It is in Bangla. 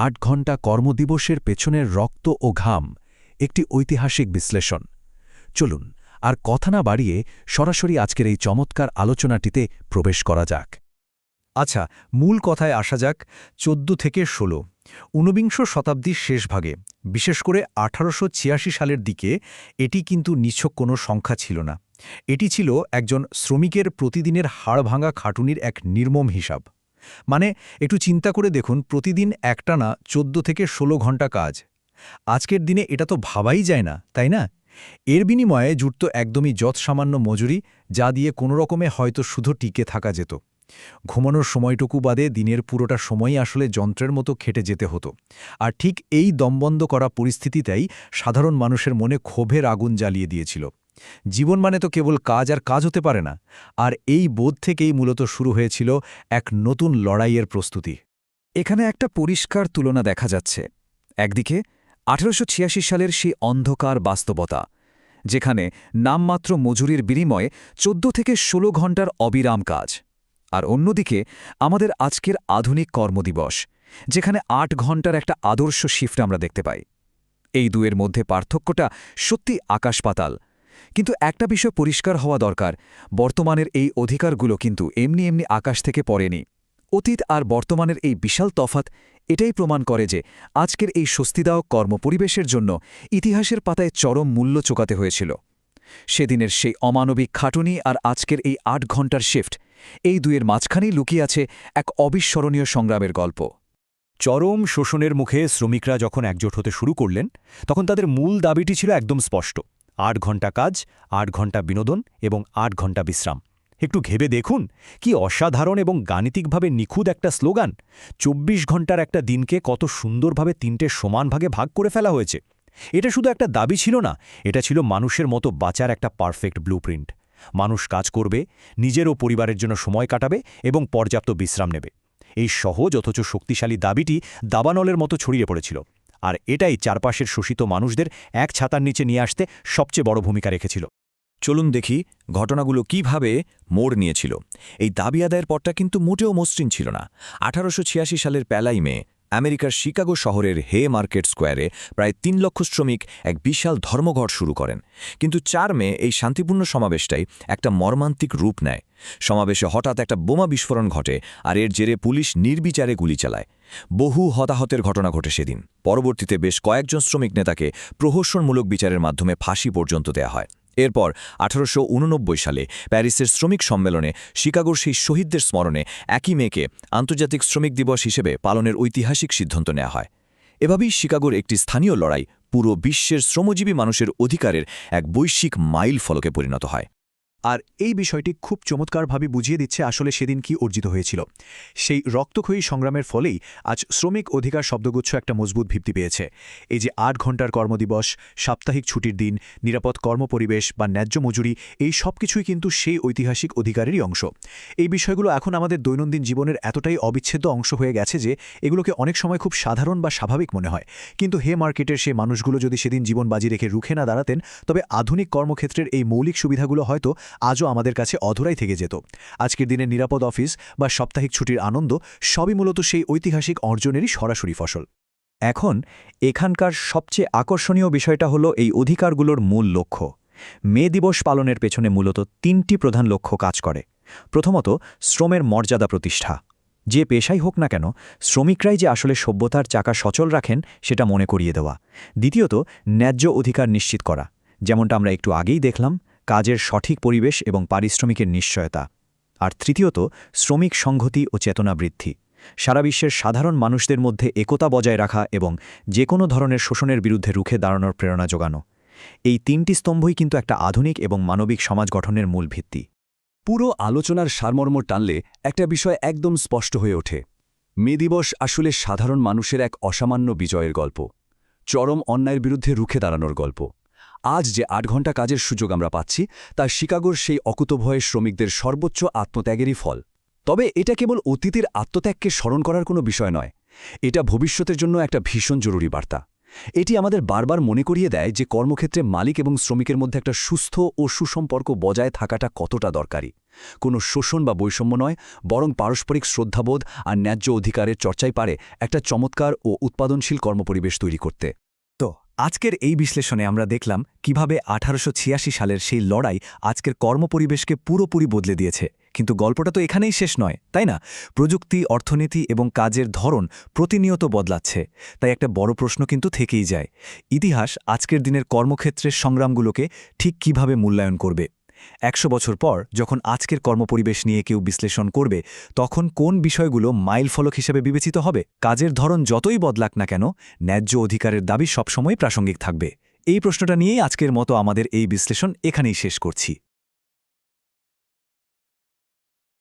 ৮ ঘণ্টা কর্মদিবসের পেছনের রক্ত ও ঘাম একটি ঐতিহাসিক বিশ্লেষণ। চলুন আর কথা না বাড়িয়ে সরাসরি আজকের এই চমৎকার আলোচনাটিতে প্রবেশ করা যাক। আচ্ছা, মূল কথায় আসা যাক। ১৪ থেকে ১৬ ঊনবিংশ শতাব্দীর শেষ ভাগে, বিশেষ করে ১৮৮৬ সালের দিকে এটি কিন্তু নিছক কোনো সংখ্যা ছিল না। এটি ছিল একজন শ্রমিকের প্রতিদিনের হাড়ভাঙা খাটুনির এক নির্মম হিসাব। মানে একটু চিন্তা করে দেখুন, প্রতিদিন একটানা ১৪ থেকে ১৬ ঘণ্টা কাজ। আজকের দিনে এটা তো ভাবাই যায় না, তাই না? এর বিনিময়ে জুটত একদমই যৎসামান্য মজুরি, যা দিয়ে কোনোরকমে হয়তো শুধু টিকে থাকা যেত। ঘুমানোর সময়টুকু বাদে দিনের পুরোটা সময়ই আসলে যন্ত্রের মতো খেটে যেতে হতো। আর ঠিক এই দমবন্ধ করা পরিস্থিতিটাই সাধারণ মানুষের মনে ক্ষোভের আগুন জ্বালিয়ে দিয়েছিল। জীবন মানে তো কেবল কাজ আর কাজ হতে পারে না। আর এই বোধ থেকেই মূলত শুরু হয়েছিল এক নতুন লড়াইয়ের প্রস্তুতি। এখানে একটা পরিষ্কার তুলনা দেখা যাচ্ছে। একদিকে ১৮৮৬ সালের সেই অন্ধকার বাস্তবতা, যেখানে নামমাত্র মজুরির বিনিময়ে ১৪ থেকে ১৬ ঘণ্টার অবিরাম কাজ, আর অন্যদিকে আমাদের আজকের আধুনিক কর্মদিবস, যেখানে ৮ ঘণ্টার একটা আদর্শ শিফট আমরা দেখতে পাই। এই দুয়ের মধ্যে পার্থক্যটা সত্যি আকাশ-পাতাল। কিন্তু একটা বিষয় পরিষ্কার হওয়া দরকার, বর্তমানের এই অধিকারগুলো কিন্তু এমনি এমনি আকাশ থেকে পড়েনি। অতীত আর বর্তমানের এই বিশাল তফাৎ এটাই প্রমাণ করে যে আজকের এই স্বস্তিদায়ক কর্মপরিবেশের জন্য ইতিহাসের পাতায় চরম মূল্য চোকাতে হয়েছিল। সেদিনের সেই অমানবিক খাটুনি আর আজকের এই ৮ ঘণ্টার শিফট, এই দুয়ের মাঝখানেই লুকিয়ে আছে এক অবিস্মরণীয় সংগ্রামের গল্প। চরম শোষণের মুখে শ্রমিকরা যখন একজোট হতে শুরু করলেন, তখন তাদের মূল দাবিটি ছিল একদম স্পষ্ট: ৮ ঘণ্টা কাজ, ৮ ঘণ্টা বিনোদন এবং ৮ ঘণ্টা বিশ্রাম। একটু ভেবে দেখুন, কি অসাধারণ এবং গাণিতিকভাবে নিখুঁত একটা স্লোগান! ২৪ ঘণ্টার একটা দিনকে কত সুন্দরভাবে ৩টে সমান ভাগে ভাগ করে ফেলা হয়েছে। এটা শুধু একটা দাবি ছিল না, এটা ছিল মানুষের মতো বাঁচার একটা পারফেক্ট ব্লুপ্রিন্ট। মানুষ কাজ করবে, নিজের ও পরিবারের জন্য সময় কাটাবে এবং পর্যাপ্ত বিশ্রাম নেবে। এই সহজ অথচ শক্তিশালী দাবিটি দাবানলের মতো ছড়িয়ে পড়েছিল। আর এটাই চারপাশের শোষিত মানুষদের এক ছাতার নিচে নিয়ে আসতে সবচেয়ে বড় ভূমিকা রেখেছিল। চলুন দেখি ঘটনাগুলো কিভাবে মোড় নিয়েছিল। এই দাবি আদায়ের পরটা কিন্তু মোটেও মসৃণ ছিল না। ১৮৮৬ সালের ১ মে আমেরিকার শিকাগো শহরের হে মার্কেট স্কোয়ারে প্রায় ৩ লক্ষ শ্রমিক এক বিশাল ধর্মঘট শুরু করেন। কিন্তু ৪ মে এই শান্তিপূর্ণ সমাবেশটাই একটা মর্মান্তিক রূপ নেয়। সমাবেশে হঠাৎ একটা বোমা বিস্ফোরণ ঘটে, আর এর জেরে পুলিশ নির্বিচারে গুলি চালায়। বহু হতাহতের ঘটনা ঘটে সেদিন। পরবর্তীতে বেশ কয়েকজন শ্রমিক নেতাকে প্রহসনমূলক বিচারের মাধ্যমে ফাঁসি পর্যন্ত দেয়া হয়। এরপর ১৮৮৯ সালে প্যারিসের শ্রমিক সম্মেলনে শিকাগোর সেই শহীদদের স্মরণে ১ মেকে আন্তর্জাতিক শ্রমিক দিবস হিসেবে পালনের ঐতিহাসিক সিদ্ধান্ত নেওয়া হয়। এভাবেই শিকাগোর একটি স্থানীয় লড়াই পুরো বিশ্বের শ্রমজীবী মানুষের অধিকারের এক বৈশ্বিক মাইল ফলকে পরিণত হয়। আর এই বিষয়টি খুব চমৎকারভাবে বুঝিয়ে দিচ্ছে আসলে সেদিন কি অর্জিত হয়েছিল। সেই রক্তক্ষয়ী সংগ্রামের ফলেই আজ শ্রমিক অধিকার শব্দগুচ্ছ একটা মজবুত ভিত্তি পেয়েছে। এই যে ৮ ঘণ্টার কর্মদিবস, সাপ্তাহিক ছুটির দিন, নিরাপদ কর্মপরিবেশ বা ন্যায্য মজুরি, এই সব কিছুই কিন্তু সেই ঐতিহাসিক অধিকারেরই অংশ। এই বিষয়গুলো এখন আমাদের দৈনন্দিন জীবনের এতটাই অবিচ্ছেদ্য অংশ হয়ে গেছে যে এগুলোকে অনেক সময় খুব সাধারণ বা স্বাভাবিক মনে হয়। কিন্তু হে মার্কেটের সেই মানুষগুলো যদি সেদিন জীবন বাজি রেখে রুখে না দাঁড়াতেন, তবে আধুনিক কর্মক্ষেত্রের এই মৌলিক সুবিধাগুলো হয়তো আজও আমাদের কাছে অধরাই থেকে যেত। আজকের দিনে নিরাপদ অফিস বা সাপ্তাহিক ছুটির আনন্দ সবই মূলত সেই ঐতিহাসিক অর্জনেরই সরাসরি ফসল। এখন এখানকার সবচেয়ে আকর্ষণীয় বিষয়টা হলো এই অধিকারগুলোর মূল লক্ষ্য। মে দিবস পালনের পেছনে মূলত ৩টি প্রধান লক্ষ্য কাজ করে। প্রথমত, শ্রমের মর্যাদা প্রতিষ্ঠা। যে পেশাই হোক না কেন, শ্রমিকরাই যে আসলে সভ্যতার চাকা সচল রাখেন সেটা মনে করিয়ে দেওয়া। দ্বিতীয়ত, ন্যায্য অধিকার নিশ্চিত করা, যেমনটা আমরা একটু আগেই দেখলাম, কাজের সঠিক পরিবেশ এবং পারিশ্রমিকের নিশ্চয়তা। আর তৃতীয়ত, শ্রমিক সংহতি ও চেতনা বৃদ্ধি, সারা বিশ্বের সাধারণ মানুষদের মধ্যে একতা বজায় রাখা এবং যে কোনো ধরনের শোষণের বিরুদ্ধে রুখে দাঁড়ানোর প্রেরণা যোগানো। এই ৩টি স্তম্ভই কিন্তু একটা আধুনিক এবং মানবিক সমাজ গঠনের মূল ভিত্তি। পুরো আলোচনার সারমর্ম টানলে একটা বিষয় একদম স্পষ্ট হয়ে ওঠে। মে দিবস আসলে সাধারণ মানুষের এক অসামান্য বিজয়ের গল্প, চরম অন্যায়ের বিরুদ্ধে রুখে দাঁড়ানোর গল্প। আজ যে ৮ ঘণ্টা কাজের সুযোগ আমরা পাচ্ছি, তা শিকাগোর সেই অকুতভয় শ্রমিকদের সর্বোচ্চ আত্মত্যাগেরই ফল। তবে এটা কেবল অতীতের আত্মত্যাগকে স্মরণ করার কোনো বিষয় নয়, এটা ভবিষ্যতের জন্য একটা ভীষণ জরুরি বার্তা। এটি আমাদের বারবার মনে করিয়ে দেয় যে কর্মক্ষেত্রে মালিক এবং শ্রমিকের মধ্যে একটা সুস্থ ও সুসম্পর্ক বজায় থাকাটা কতটা দরকারি। কোনো শোষণ বা বৈষম্য নয়, বরং পারস্পরিক শ্রদ্ধাবোধ আর ন্যায্য অধিকারের চর্চাই পারে একটা চমৎকার ও উৎপাদনশীল কর্মপরিবেশ তৈরি করতে। তো আজকের এই বিশ্লেষণে আমরা দেখলাম কিভাবে 1886 সালের সেই লড়াই আজকের কর্মপরিবেশকে পুরোপুরি বদলে দিয়েছে। কিন্তু গল্পটা তো এখানেই শেষ নয়, তাই না? প্রযুক্তি, অর্থনীতি এবং কাজের ধরন প্রতিনিয়ত বদলাচ্ছে, তাই একটা বড় প্রশ্ন কিন্তু থেকেই যায়। ইতিহাস আজকের দিনের কর্মক্ষেত্রের সংগ্রামগুলোকে ঠিক কিভাবে মূল্যায়ন করবে? 100 বছর পর যখন আজকের কর্মপরিবেশ নিয়ে কেউ বিশ্লেষণ করবে, তখন কোন বিষয়গুলো মাইলফলক হিসেবে বিবেচিত হবে? কাজের ধরন যতই বদলাক না কেন, ন্যায্য অধিকারের দাবি সবসময় প্রাসঙ্গিক থাকবে। এই প্রশ্নটা নিয়েই আজকের মতো আমাদের এই বিশ্লেষণ এখানেই শেষ করছি।